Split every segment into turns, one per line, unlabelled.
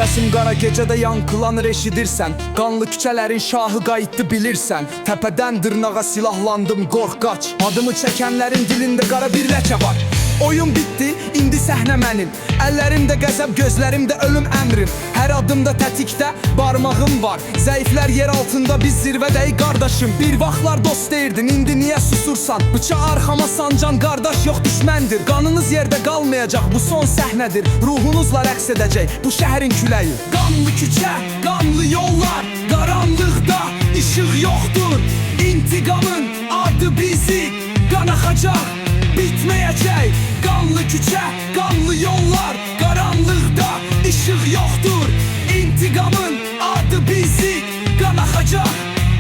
Səsim qara gecədə yankılanır eşidirsən. Qanlı küçələrin şahı qayıtdı bilirsən. Təpədən dırnağa silahlandım qorx qaç. Adımı çəkənlərin dilində qara bir ləkə var. Oyun bitdi, indi səhnə mənim. Əllərimdə qəzəb, gözlərimdə ölüm əmrim. Hər adımda tətikdə barmağım var. Zəiflər yer altında, biz zirvədəyik qardaşım. Bir vaxtlar dost deyirdin, indi niyə susursan? Bıçağı arxama sancan qardaş yox düşməndir. Qanınız yerdə qalmayacaq, bu son səhnədir. Ruhunuzla rəqs edəcək bu şəhərin küləyi. Qanlı küçə, qanlı yollar, qaranlıqda işıq yoxdur. İntiqamın adı bizi qanaxacaq, bitməyəcək. Qanlı küçə, qanlı yollar, qaranlıqda işıq yoxdur. İntiqamın adı bizi qanaxacaq,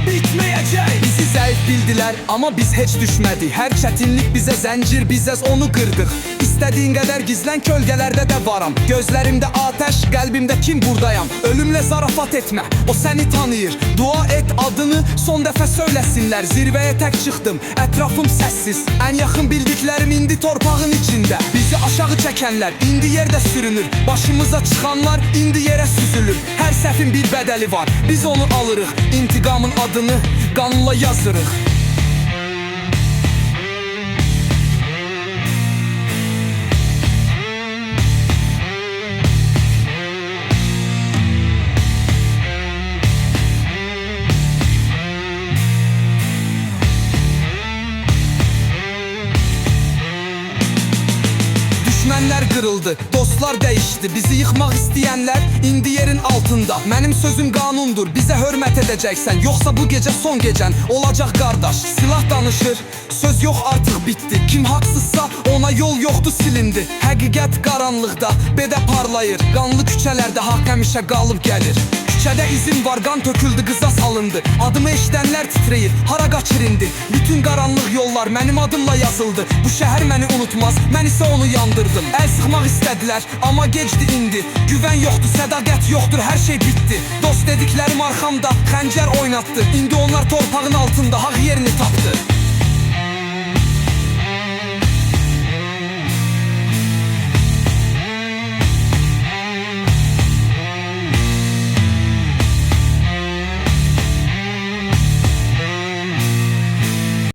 bitməyəcək. Bizi zəif bildilər, amma biz heç düşmədik. Hər çətinlik bizə zəncir, bizəz onu qırdıq. İstədiyin qədər gizlən, kölgələrdə də varam. Gözlərimdə atəş, qəlbimdə kim buradayam. Ölümlə zarafat etmə, o səni tanıyır. Dua et adını son dəfə söyləsinlər. Zirvəyə tək çıxdım, ətrafım səssiz. Ən yaxın bildiklərim indi torpağın içində. Bizi aşağı çəkənlər indi yerdə sürünür. Başımıza çıxanlar indi yerə süzülür. Hər səhvin bir bədəli var, biz onu alırıq. İntiqamın adını qanla yazırıq. Düşmənlər qırıldı, dostlar dəyişdi. Bizi yıxmaq istəyənlər indi yerin altında. Mənim sözüm qanundur, bizə hörmət edəcəksən. Yoxsa bu gecə son gecən olacaq qardaş. Silah danışır, söz yox artıq bitdi. Kim haqsızsa ona yol yoxdur silindi. Həqiqət qaranlıqda bedə parlayır. Qanlı küçələrdə haqq həmişə qalıb gəlir. Küçədə izin var, qan töküldü, qıza salındı. Adımı eşidənlər titrəyir, hara qaçır indi. Bütün qaranlıq yollar mənim adımla yazıldı. Bu şəhər məni unutmaz, mən isə onu yandırdım. Əl sıxmaq istədilər, amma gecdi indi. Güvən yoxdur, sədaqət yoxdur, hər şey bitdi. Dost dediklərim arxamda xəncər oynatdı. İndi onlar torpağın altında haq yerini tapdı.